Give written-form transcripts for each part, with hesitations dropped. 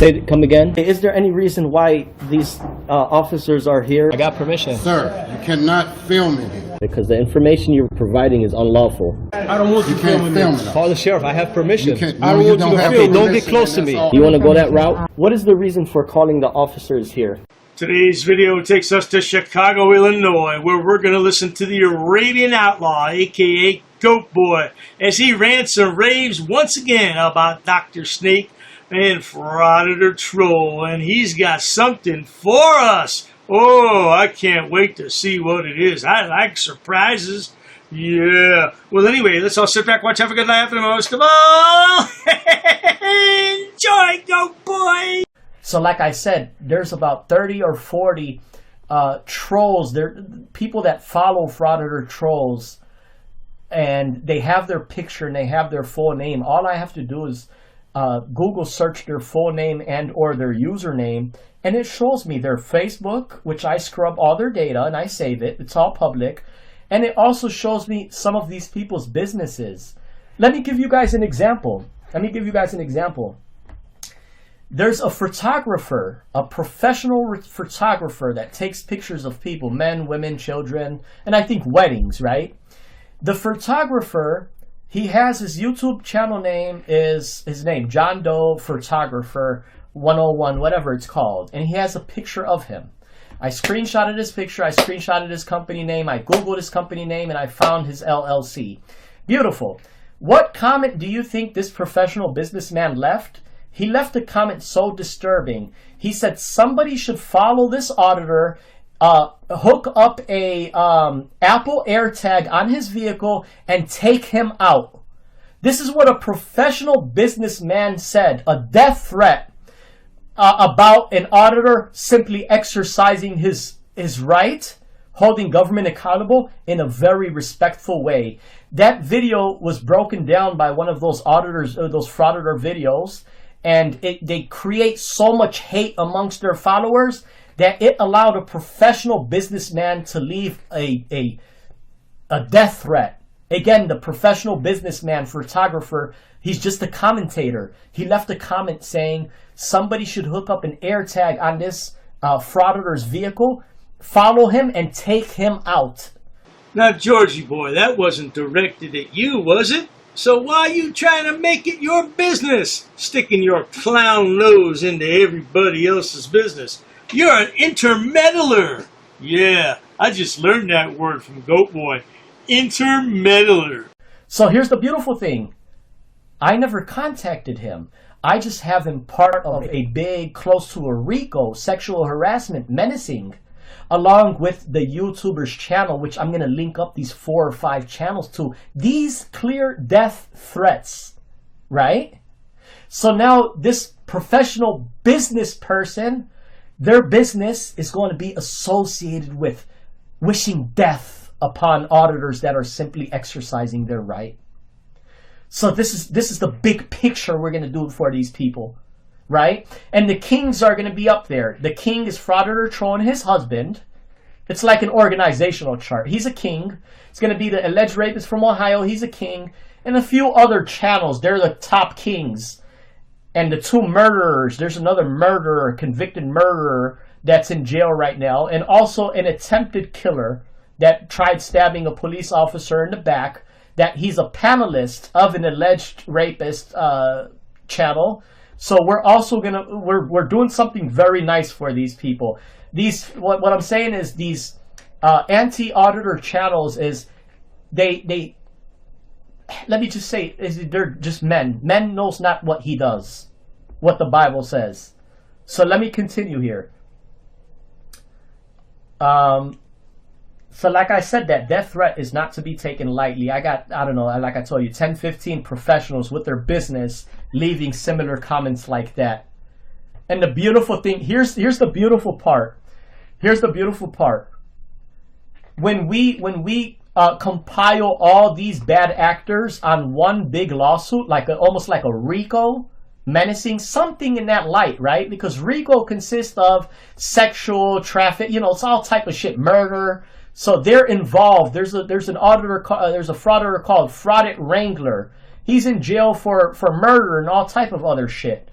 Say, come again? Is there any reason why these officers are here? I got permission. Sir, you cannot film in here. Because the information you're providing is unlawful. I don't want You can't film it. Call the sheriff. I have permission. You can't- I no, don't you want don't you to have film. Don't permission, get close to and me. that's all. You want to go that route? What is the reason for calling the officers here? Today's video takes us to Chicago, Illinois, where we're going to listen to the Arabian outlaw, aka GoatBoy, as he rants and raves once again about Dr. Snake and Frauditor Troll, and he's got something for us. Oh, I can't wait to see what it is. I like surprises. Yeah. Well, anyway, let's all sit back, watch, have a good laugh, and most of all, enjoy, GoatBoy! So like I said, there's about 30 or 40 trolls. There, people that follow Frauditor trolls, and they have their picture and they have their full name. All I have to do is Google search their full name and or their username, and it shows me their Facebook, which I scrub all their data and I save it. It's all public. And it also shows me some of these people's businesses. Let me give you guys an example. There's a photographer, a professional photographer that takes pictures of people, men, women, children, and I think weddings, right? The photographer, he has his YouTube channel name is his name, John Doe Photographer 101, whatever it's called. And he has a picture of him. I screenshotted his picture, I screenshotted his company name, I Googled his company name, and I found his LLC. Beautiful. What comment do you think this professional businessman left? He left a comment so disturbing. He said somebody should follow this auditor, hook up a Apple AirTag on his vehicle, and take him out. This is what a professional businessman said, a death threat about an auditor simply exercising his right, holding government accountable in a very respectful way. That video was broken down by one of those auditors, those Frauditor videos, and they create so much hate amongst their followers that it allowed a professional businessman to leave a death threat. Again, the professional businessman, photographer, he's just a commentator. He left a comment saying somebody should hook up an AirTag on this Frauditor's vehicle, follow him, and take him out. Now, Georgie boy, that wasn't directed at you, was it? So why are you trying to make it your business, sticking your clown nose into everybody else's business? You're an intermeddler. Yeah, I just learned that word from GoatBoy. Intermeddler. So here's the beautiful thing. I never contacted him. I just have him part of a big, close to a RICO, sexual harassment, menacing, along with the YouTuber's channel, which I'm going to link up these 4 or 5 channels to. These clear death threats, right? So now this professional business person, their business is going to be associated with wishing death upon auditors that are simply exercising their right. So this is the big picture we're going to do for these people, right? And the kings are going to be up there. The king is Frauditor Troll and his husband. It's like an organizational chart. He's a king. It's going to be the alleged rapist from Ohio. He's a king. And a few other channels. They're the top kings. And the 2 murderers. There's another murderer, convicted murderer that's in jail right now. And also an attempted killer that tried stabbing a police officer in the back. That he's a panelist of an alleged rapist channel. So we're also gonna we're doing something very nice for these people. These what I'm saying is these anti-auditor channels is they let me just say is they're just men. Men knows not what he does, what the Bible says. So let me continue here. So like I said, that death threat is not to be taken lightly. I don't know, like I told you, 10, 15 professionals with their business leaving similar comments like that. And the beautiful thing, here's the beautiful part. Here's the beautiful part. When we compile all these bad actors on one big lawsuit, almost like a RICO, menacing, something in that light, right? Because RICO consists of sexual traffic, it's all type of shit, murder. So they're involved. There's an auditor, there's a frauditor called Fraudit Wrangler. He's in jail for murder and all type of other shit.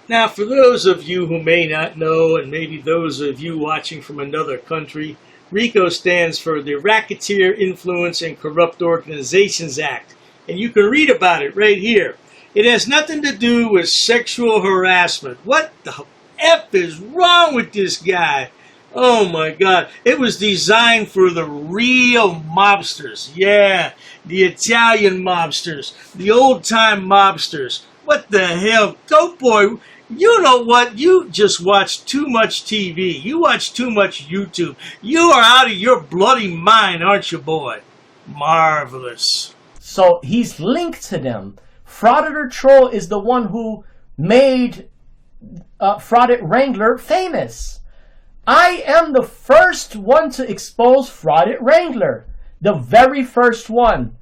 Now, for those of you who may not know, and maybe those of you watching from another country, RICO stands for the Racketeer Influence and Corrupt Organizations Act. And you can read about it right here. It has nothing to do with sexual harassment. What the F is wrong with this guy? Oh my God. It was designed for the real mobsters. Yeah, the Italian mobsters, the old-time mobsters. What the hell? GoatBoy, you know what? You just watch too much TV. You watch too much YouTube. You are out of your bloody mind, aren't you, boy? Marvelous. So he's linked to them. Frauditor Troll is the one who made Fraudit Wrangler famous. I am the first one to expose Fraudit Wrangler. The very first one.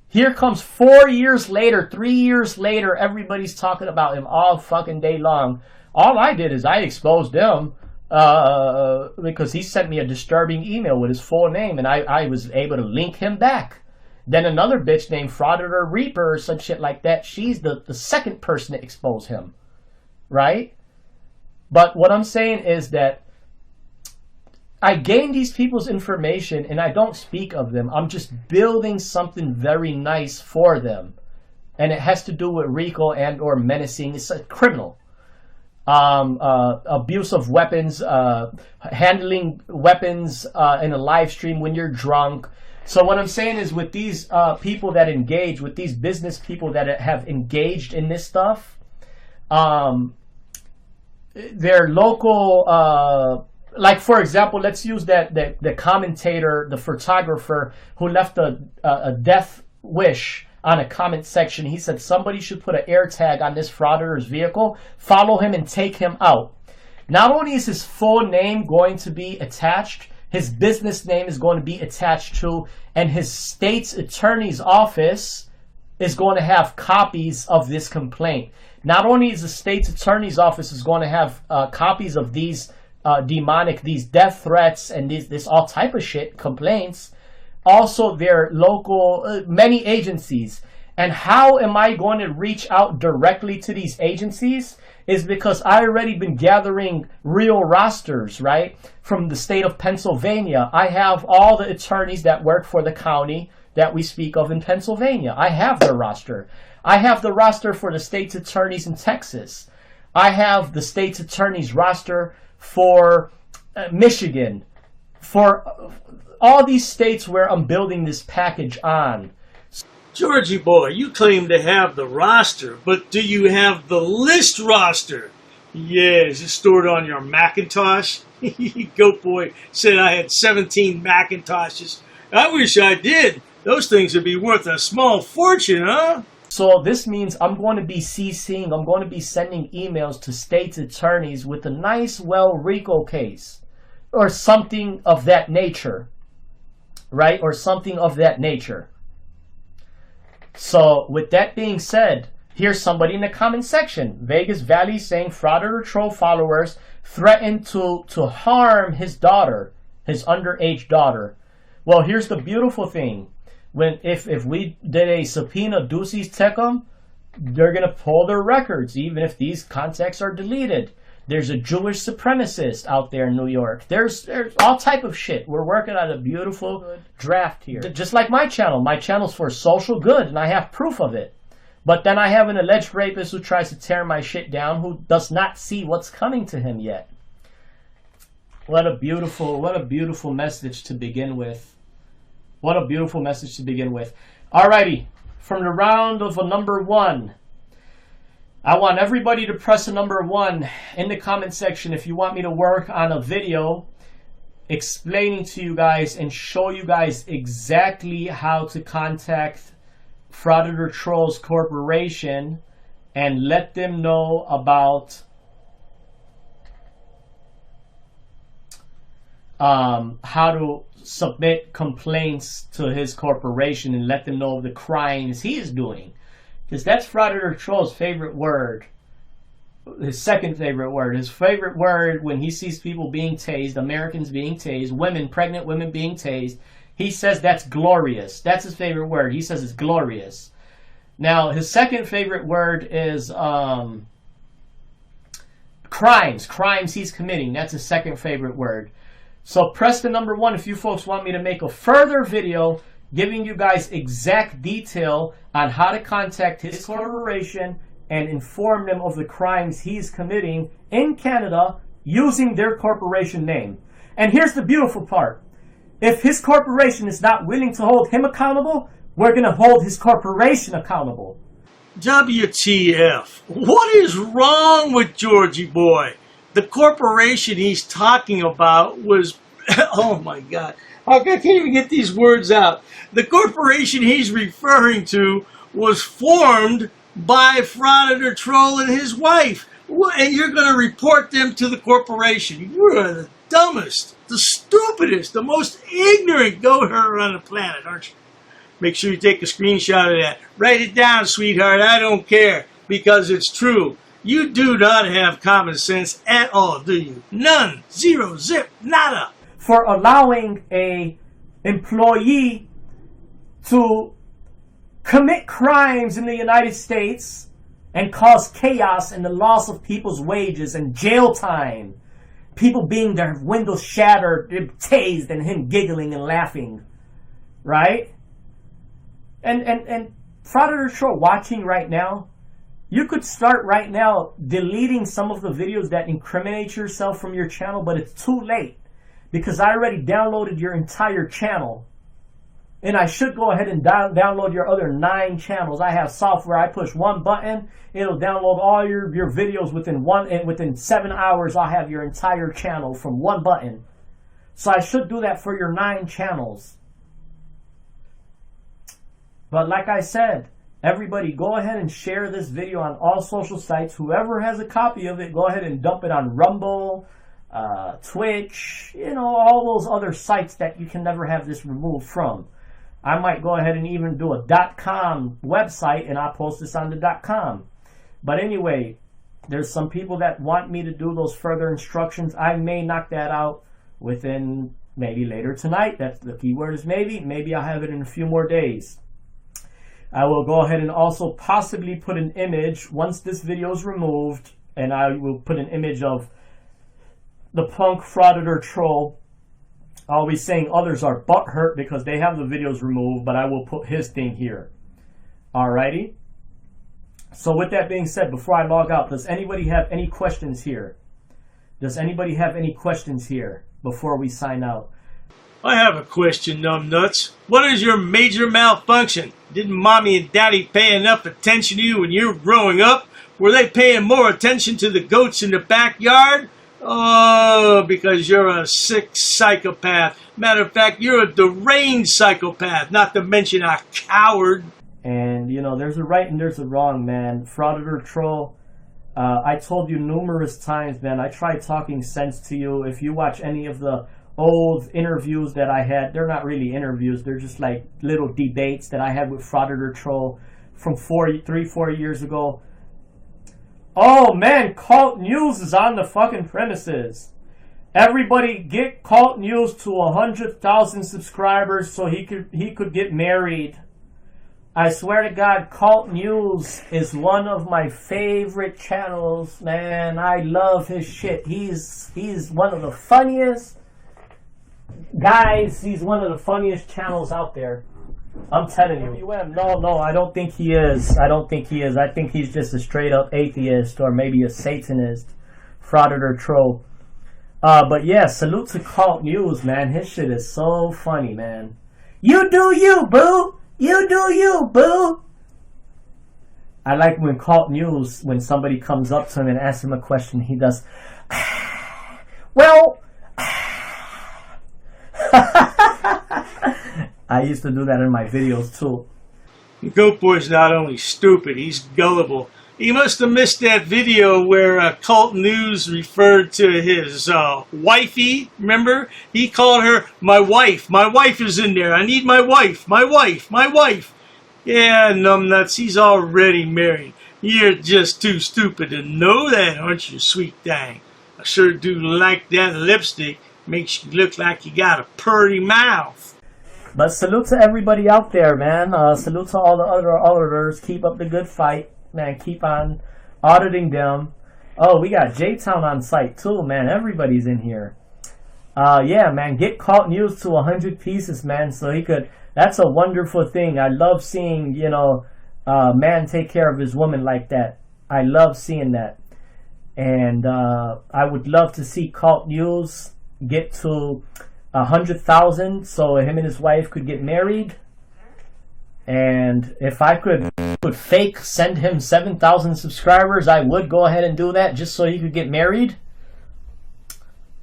Here comes 4 years later, 3 years later, everybody's talking about him all fucking day long. All I did is I exposed him because he sent me a disturbing email with his full name, and I was able to link him back. Then another bitch named Frauditor Reaper or some shit like that, she's the second person to expose him. Right? But what I'm saying is that I gain these people's information and I don't speak of them. I'm just building something very nice for them. And it has to do with RICO and or menacing. It's a criminal. Abuse of weapons, handling weapons in a live stream when you're drunk. So what I'm saying is with these people that engage, with these business people that have engaged in this stuff, their local... like, for example, let's use the commentator, the photographer who left a death wish on a comment section. He said somebody should put an air tag on this frauditor's vehicle, follow him, and take him out. Not only is his full name going to be attached, his business name is going to be attached to, and his state's attorney's office is going to have copies of this complaint. Not only is the state's attorney's office is going to have copies of these these death threats and this all type of shit, complaints, also their local, many agencies. And how am I going to reach out directly to these agencies? Is because I already been gathering real rosters, right? From the state of Pennsylvania. I have all the attorneys that work for the county that we speak of in Pennsylvania. I have their roster. I have the roster for the state's attorneys in Texas. I have the state's attorneys roster for Michigan, for all these states where I'm building this package on. Georgie boy, you claim to have the roster, but do you have the list roster? Yeah, is it stored on your Macintosh? GoatBoy said I had 17 Macintoshes. I wish I did. Those things would be worth a small fortune, huh? So this means I'm going to be CCing, I'm going to be sending emails to state's attorneys with a nice, RICO case. Or something of that nature. Right? Or something of that nature. So, with that being said, here's somebody in the comment section. Vegas Valley saying Frauditor Troll followers threatened to harm his daughter, his underage daughter. Well, here's the beautiful thing. If we did a subpoena Doocy's Takem, they're going to pull their records, even if these contacts are deleted. There's a Jewish supremacist out there in New York. There's all type of shit. We're working on a beautiful draft here. Just like my channel. My channel's for social good, and I have proof of it. But then I have an alleged rapist who tries to tear my shit down, who does not see what's coming to him yet. What a beautiful message to begin with. What a beautiful message to begin with. Alrighty, from the round of a number 1, I want everybody to press a number 1 in the comment section if you want me to work on a video explaining to you guys and show you guys exactly how to contact Frauditor Trolls Corporation and let them know about how to submit complaints to his corporation and let them know of the crimes he is doing. Because that's Frauditor Troll's favorite word. His second favorite word. His favorite word when he sees people being tased, Americans being tased, women, pregnant women being tased, he says that's glorious. That's his favorite word. He says it's glorious. Now, his second favorite word is crimes he's committing. That's his second favorite word. So press the number 1 if you folks want me to make a further video giving you guys exact detail on how to contact his corporation and inform them of the crimes he's committing in Canada using their corporation name. And here's the beautiful part. If his corporation is not willing to hold him accountable, we're going to hold his corporation accountable. WTF? What is wrong with Georgie Boy? The corporation he's talking about was... oh my God. I can't even get these words out. The corporation he's referring to was formed by Frauditor Troll and his wife. And you're going to report them to the corporation. You're the dumbest, the stupidest, the most ignorant goat herder on the planet, aren't you? Make sure you take a screenshot of that. Write it down, sweetheart. I don't care, because it's true. You do not have common sense at all, do you? None. Zero. Zip. Nada. For allowing a employee to commit crimes in the United States and cause chaos and the loss of people's wages and jail time. People being their windows shattered, tased, and him giggling and laughing. Right? And Frauditor Troll watching right now, you could start right now deleting some of the videos that incriminate yourself from your channel, but it's too late because I already downloaded your entire channel. And I should go ahead and download your other 9 channels. I have software. I push one button, it'll download all your videos within 7 hours. I'll have your entire channel from one button. So I should do that for your 9 channels. But like I said, everybody go ahead and share this video on all social sites. Whoever has a copy of it, go ahead and dump it on Rumble, Twitch, all those other sites that you can never have this removed from. I might go ahead and even do a .com website and I'll post this on the .com. But anyway, there's some people that want me to do those further instructions. I may knock that out within maybe later tonight. That's the keyword is maybe. Maybe I'll have it in a few more days. I will go ahead and also possibly put an image once this video is removed, and I will put an image of the punk Frauditor Troll always saying others are butthurt because they have the videos removed, but I will put his thing here. Alrighty? So with that being said, before I log out, does anybody have any questions here? Does anybody have any questions here before we sign out? I have a question, numbnuts. What is your major malfunction? Didn't mommy and daddy pay enough attention to you when you were growing up? Were they paying more attention to the goats in the backyard? Oh, because you're a sick psychopath. Matter of fact, you're a deranged psychopath, not to mention a coward. And, there's a right and there's a wrong, man. Frauditor Troll, I told you numerous times, man, I tried talking sense to you. If you watch any of the old interviews that I had, they're not really interviews, they're just like little debates that I had with Frauditor Troll from 4 years ago. Oh man, Cult News is on the fucking premises. Everybody get Cult News to 100,000 subscribers so he could get married. I swear to God, Cult News is one of my favorite channels, man. I love his shit. He's one of the funniest guys. He's one of the funniest channels out there. I'm telling you. No, I don't think he is. I think he's just a straight up atheist or maybe a Satanist. Frauditor Troll. But yeah, salute to Cult News, man. His shit is so funny, man. You do you, boo! You do you, boo! I like when Cult News, when somebody comes up to him and asks him a question, he does, well, I used to do that in my videos too. GoatBoy's not only stupid, he's gullible. He must have missed that video where Cult News referred to his wifey. Remember? He called her my wife. My wife is in there. I need my wife. My wife. My wife. Yeah, numbnuts. He's already married. You're just too stupid to know that, aren't you, sweet thing? I sure do like that lipstick. Makes you look like you got a purty mouth. But salute to everybody out there, man. Salute to all the other auditors. Keep up the good fight. Man, keep on auditing them. Oh, we got J-Town on site too, man. Everybody's in here. Yeah, man, get Cult News to 100 pieces, man, so he could. That's a wonderful thing. I love seeing, man take care of his woman like that. I love seeing that. And I would love to see Cult News get to 100,000 so him and his wife could get married. And if I could fake send him 7,000 subscribers, I would go ahead and do that just so he could get married.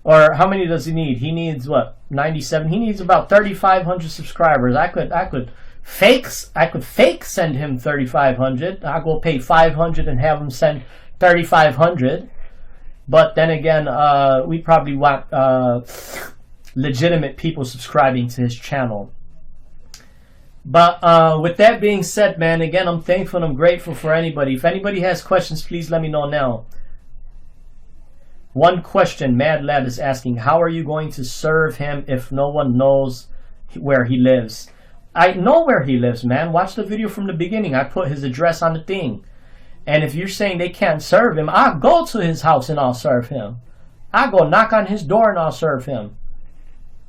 Or how many does he need? He needs what? 97. He needs about 3,500 subscribers. I could fake send him 3,500. I'll go pay 500 and have him send 3,500. But then again, we probably want legitimate people subscribing to his channel. But with that being said, man, again, I'm thankful and I'm grateful for anybody. If anybody has questions, please let me know now. One question Mad Lad is asking: how are you going to serve him if no one knows where he lives? I know where he lives, man. Watch the video from the beginning. I put his address on the thing. And if you're saying they can't serve him, I'll go to his house and I'll serve him. I'll go knock on his door and I'll serve him.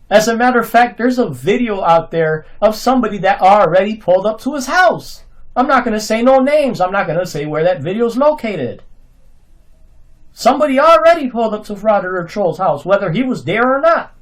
As a matter of fact, there's a video out there of somebody that already pulled up to his house. I'm not going to say no names. I'm not going to say where that video is located. Somebody already pulled up to Frauditor Troll's house, whether he was there or not.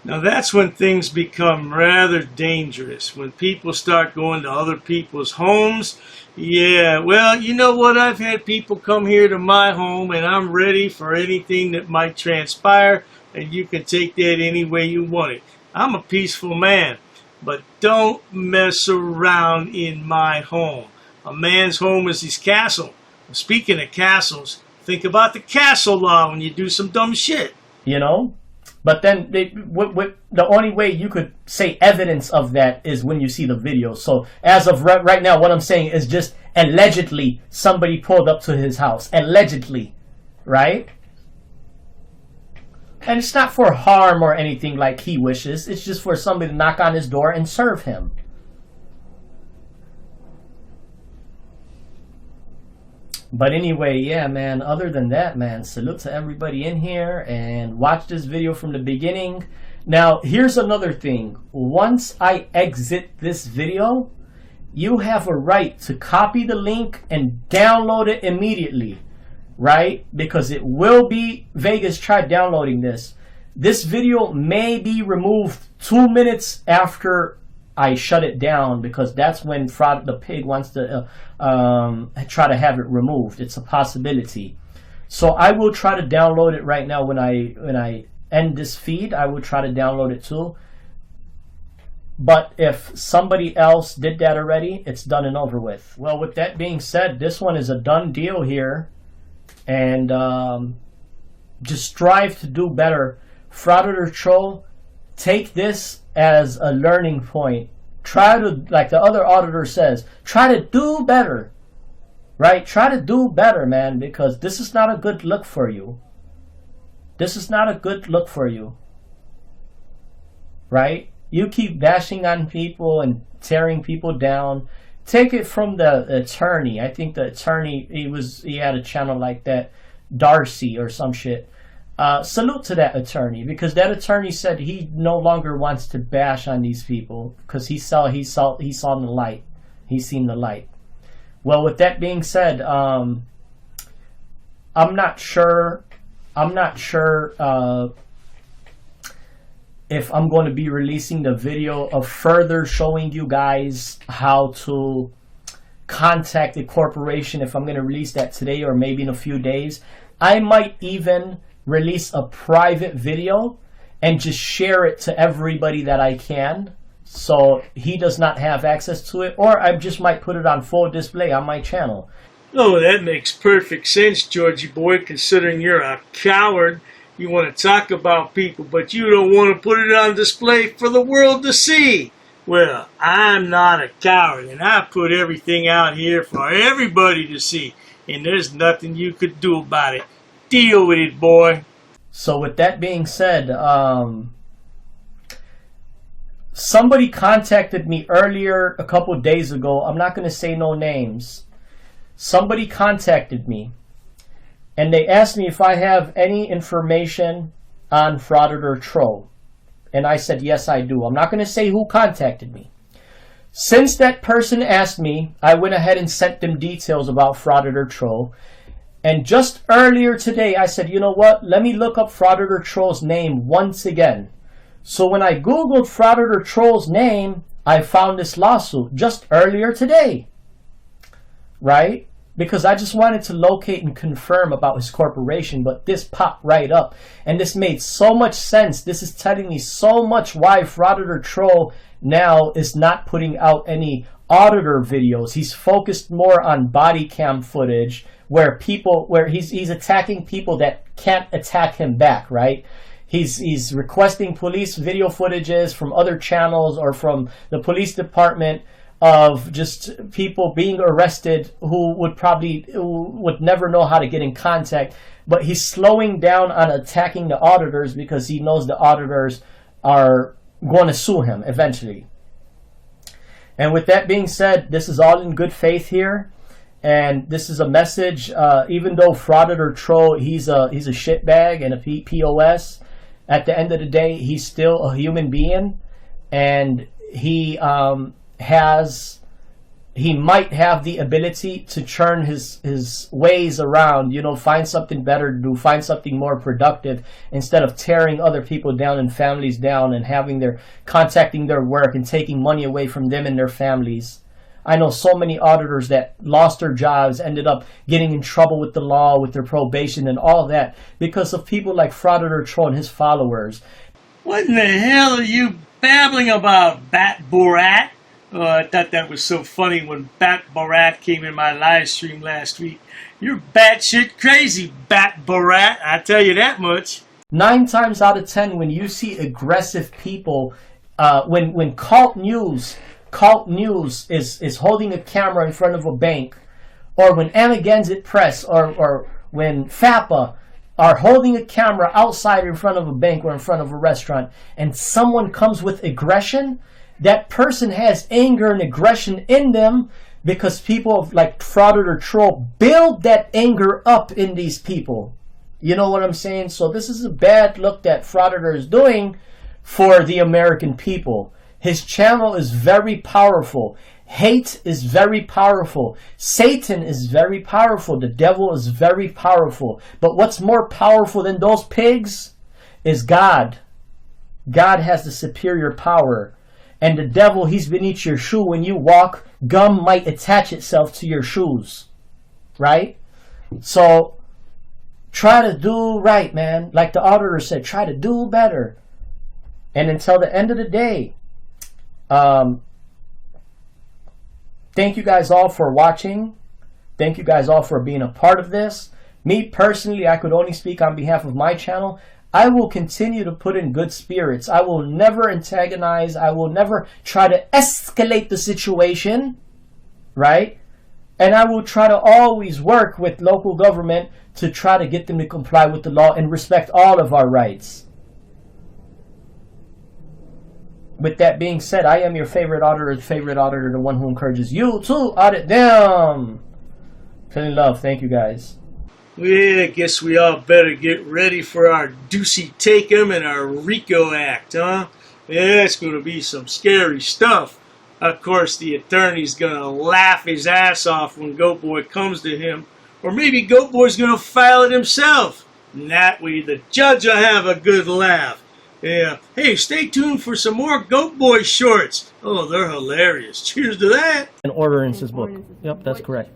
Now that's when things become rather dangerous. When people start going to other people's homes. Yeah, well, you know what? I've had people come here to my home and I'm ready for anything that might transpire. And you can take that any way you want it. I'm a peaceful man. But don't mess around in my home. A man's home is his castle. Speaking of castles, think about the castle law when you do some dumb shit. But then the only way you could say evidence of that is when you see the video. So as of right now, what I'm saying is just allegedly somebody pulled up to his house. Allegedly, right? And it's not for harm or anything like he wishes. It's just for somebody to knock on his door and serve him. But anyway, yeah, man, other than that, man, salute to everybody in here and watch this video from the beginning. Now, here's another thing. Once I exit this video, you have a right to copy the link and download it immediately, right? Because it will be, Vegas tried downloading this. This video may be removed 2 minutes after I shut it down, because that's when the pig wants to try to have it removed. It's a possibility. So I will try to download it right now when I end this feed. I will try to download it too. But if somebody else did that already, it's done and over with. Well, with that being said, this one is a done deal here. And just strive to do better. Frauditor Troll, take this as a learning point. Try to, like the other auditor says, try to do better. Right? Try to do better, man, because this is not a good look for you. This is not a good look for you. Right? You keep bashing on people and tearing people down. Take it from the attorney. I think the attorney, he had a channel like that, Doocy or some shit. Salute to that attorney, because that attorney said he no longer wants to bash on these people because he saw the light. He's seen the light. Well, with that being said, I'm not sure if I'm going to be releasing the video of further showing you guys how to contact the corporation, if I'm going to release that today or maybe in a few days. I might even release a private video and just share it to everybody that I can, so he does not have access to it, or I just might put it on full display on my channel. Oh, that makes perfect sense, Georgie boy, considering you're a coward. You want to talk about people, but you don't want to put it on display for the world to see. Well, I'm not a coward, and I put everything out here for everybody to see, and there's nothing you could do about it. Deal with it, boy. So with that being said, somebody contacted me earlier, a couple days ago. I'm not going to say no names. Somebody contacted me, And they asked me if I have any information on Frauditor Troll. And I said, yes, I do. I'm not going to say who contacted me. Since that person asked me, I went ahead and sent them details about Frauditor Troll. And just earlier today, I said, you know what? Let me look up Frauditor Troll's name once again. So when I Googled Frauditor Troll's name, I found this lawsuit just earlier today. Right? Because I just wanted to locate and confirm about his corporation, but this popped right up. And this made so much sense. This is telling me so much why Frauditor Troll now is not putting out any auditor videos. He's focused more on body cam footage where he's attacking people that can't attack him back, right? He's requesting police video footages from other channels or from the police department of just people being arrested who would never know how to get in contact. But he's slowing down on attacking the auditors because he knows the auditors are going to sue him eventually. And with that being said, this is all in good faith here. And this is a message, even though Frauditor Troll, he's a shitbag and a POS, at the end of the day, he's still a human being. And he might have the ability to turn his ways around, find something better to do, find something more productive instead of tearing other people down and families down and contacting their work and taking money away from them and their families. I know so many auditors that lost their jobs, ended up getting in trouble with the law, with their probation and all that because of people like Frauditor Troll and his followers. What in the hell are you babbling about, Bat Borat? Oh, I thought that was so funny when Bat Borat came in my live stream last week. You're batshit crazy, Bat Borat. I tell you that much. 9 times out of 10, when you see aggressive people, when Cult News is holding a camera in front of a bank, or when Amagansett Press or when FAPA are holding a camera outside in front of a bank or in front of a restaurant, and someone comes with aggression, that person has anger and aggression in them because people like Frauditor Troll build that anger up in these people. You know what I'm saying? So this is a bad look that Frauditor is doing for the American people. His channel is very powerful. Hate is very powerful. Satan is very powerful. The devil is very powerful. But what's more powerful than those pigs is God. God has the superior power. And the devil, he's beneath your shoe. When you walk, gum might attach itself to your shoes. Right? So, try to do right, man. Like the auditor said, try to do better. And until the end of the day, thank you guys all for watching. Thank you guys all for being a part of this. Me personally, I could only speak on behalf of my channel. I will continue to put in good spirits. I will never antagonize. I will never try to escalate the situation, right? And I will try to always work with local government to try to get them to comply with the law and respect all of our rights. With that being said, I am your favorite auditor, the one who encourages you to audit them. Feeling love. Thank you, guys. Yeah, I guess we all better get ready for our Doocy Takem and our RICO Act, huh? Yeah, it's going to be some scary stuff. Of course, the attorney's going to laugh his ass off when GoatBoy comes to him. Or maybe GoatBoy's going to file it himself. And that way the judge will have a good laugh. Yeah. Hey, stay tuned for some more GoatBoy shorts. Oh, they're hilarious. Cheers to that. An ordinances book. Yep, that's correct.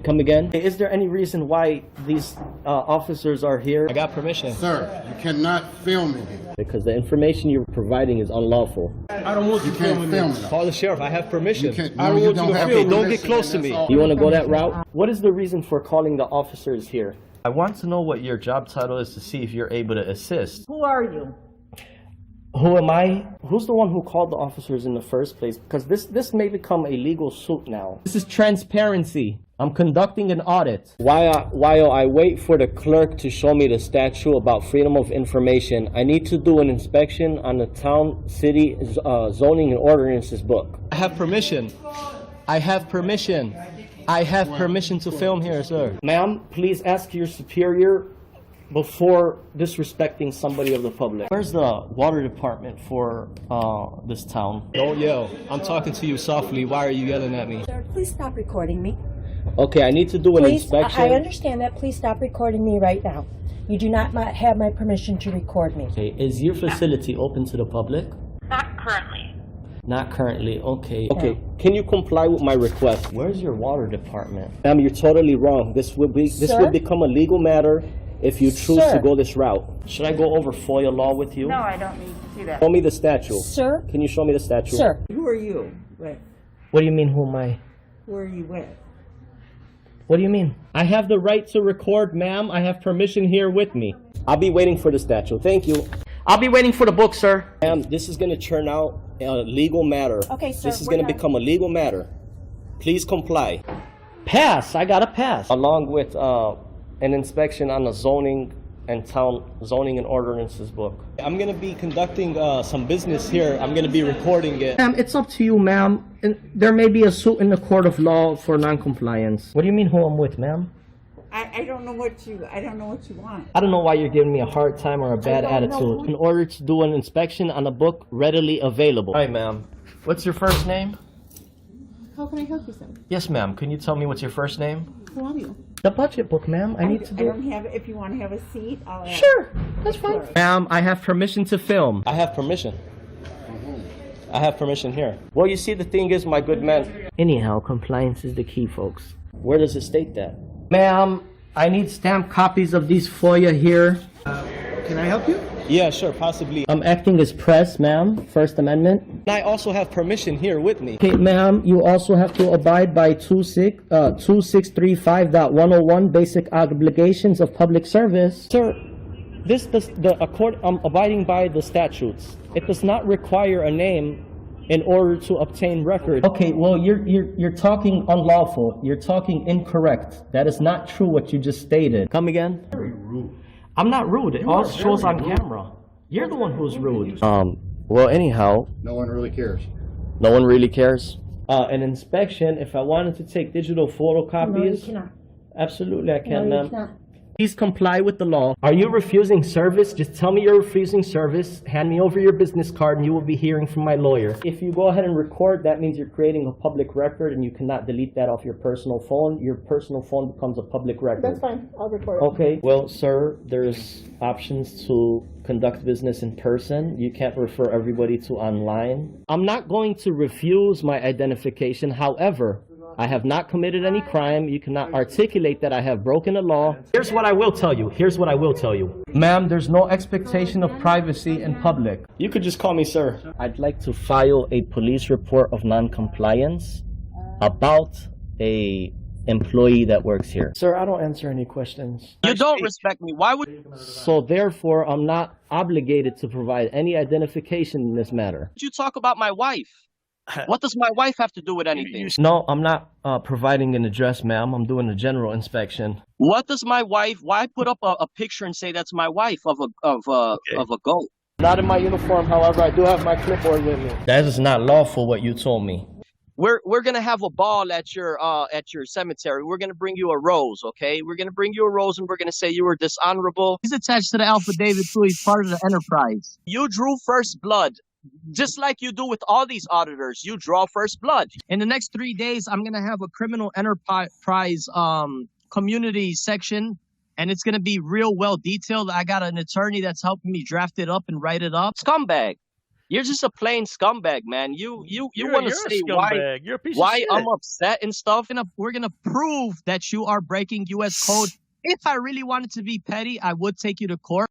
Come again. Is there any reason why these officers are here? I got permission. Sir, you cannot film in here. Because the information you're providing is unlawful. I don't want You can't film it. Call the sheriff. I have permission. No, you don't have film. Don't get permission, close to and me. that's all. You want to go that route? What is the reason for calling the officers here? I want to know what your job title is to see if you're able to assist. Who are you? Who am I? Who's the one who called the officers in the first place? Because this may become a legal suit now. This is transparency. I'm conducting an audit. While I wait for the clerk to show me the statute about freedom of information, I need to do an inspection on the town, city, zoning and ordinances book. I have permission. I have permission. I have permission to film here, sir. Ma'am, please ask your superior before disrespecting somebody of the public. Where's the water department for this town? Don't yell. I'm talking to you softly. Why are you yelling at me? Sir, please stop recording me. Okay, I need to do an Please, inspection. I understand that. Please stop recording me right now. You do not have my permission to record me. Okay, is your facility open to the public? Not currently. Not currently, okay. Okay, can you comply with my request? Where's your water department? Ma'am, you're totally wrong. This will become a legal matter if you choose to go this route. Should I go over FOIA law with you? No, I don't need to do that. Show me the statute. Sir? Can you show me the statute? Sir. Who are you? Wait, What do you mean, who am I? who are you with? What do you mean? I have the right to record, ma'am. I have permission here with me. I'll be waiting for the statute. Thank you. I'll be waiting for the book, sir. Ma'am, this is going to turn out a legal matter. Okay, sir. This is going to become a legal matter. Please comply. Pass. I got a pass. Along with an inspection on the zoning and town zoning and ordinances book. I'm going to be conducting some business here. I'm going to be recording it. Ma'am, it's up to you, ma'am. There may be a suit in the court of law for non-compliance. What do you mean who I'm with, ma'am? I don't know what you want. I don't know why you're giving me a hard time or a bad I don't know. attitude. In order to do an inspection on a book readily available. Hi, ma'am. What's your first name? How can I help you, sir? Yes, ma'am. Can you tell me what's your first name? Who are you? The budget book, ma'am. I need to I do don't have, if you want to have a seat, I'll ask. Sure, that's fine. Ma'am, I have permission to film. I have permission. I have permission here. Well, you see, the thing is, my good man. Anyhow, compliance is the key, folks. Where does it state that? Ma'am, I need stamped copies of these FOIA here. Can I help you? Yeah, sure, possibly. I'm acting as press, ma'am. First Amendment. And I also have permission here with me. Okay, ma'am, you also have to abide by 2635.101 basic obligations of public service. Sir, I'm abiding by the statutes. It does not require a name in order to obtain record. Okay, well, you're talking unlawful. You're talking incorrect. That is not true what you just stated. Come again? Very rude. I'm not rude. It all shows on camera. You're the one who's rude. Well, anyhow. No one really cares. No one really cares? An inspection, if I wanted to take digital photocopies. No, you cannot. Absolutely, I can, No, ma'am. you cannot. Please comply with the law. Are you refusing service? Just tell me you're refusing service. Hand me over your business card and you will be hearing from my lawyer. If you go ahead and record, that means you're creating a public record and you cannot delete that off your personal phone. Your personal phone becomes a public record. That's fine. I'll record it. Okay, well, sir, there's options to conduct business in person. You can't refer everybody to online. I'm not going to refuse my identification. However, I have not committed any crime. You cannot articulate that I have broken the law. Here's what I will tell you. Here's what I will tell you. Ma'am, there's no expectation of privacy in public. You could just call me sir. I'd like to file a police report of non-compliance about a employee that works here. Sir, I don't answer any questions. You don't respect me. Why would So therefore, I'm not obligated to provide any identification in this matter. you talk about my wife? What does my wife have to do with anything? No, I'm not providing an address, ma'am. I'm doing a general inspection. What does my wife? Why put up a picture and say that's my wife of a goat? Not in my uniform, however, I do have my clipboard with me. That is not lawful what you told me. We're gonna have a ball at your cemetery. We're gonna bring you a rose, okay? We're gonna bring you a rose and we're gonna say you were dishonorable. He's attached to the affidavit too. He's part of the enterprise. You drew first blood. Just like you do with all these auditors, you draw first blood. In the next 3 days, I'm gonna have a criminal enterprise community section, and it's gonna be real well detailed. I got an attorney that's helping me draft it up and write it up. Scumbag, you're just a plain scumbag, man. You want to say why I'm upset and stuff. We're gonna prove that you are breaking U.S. code. If I really wanted to be petty, I would take you to court.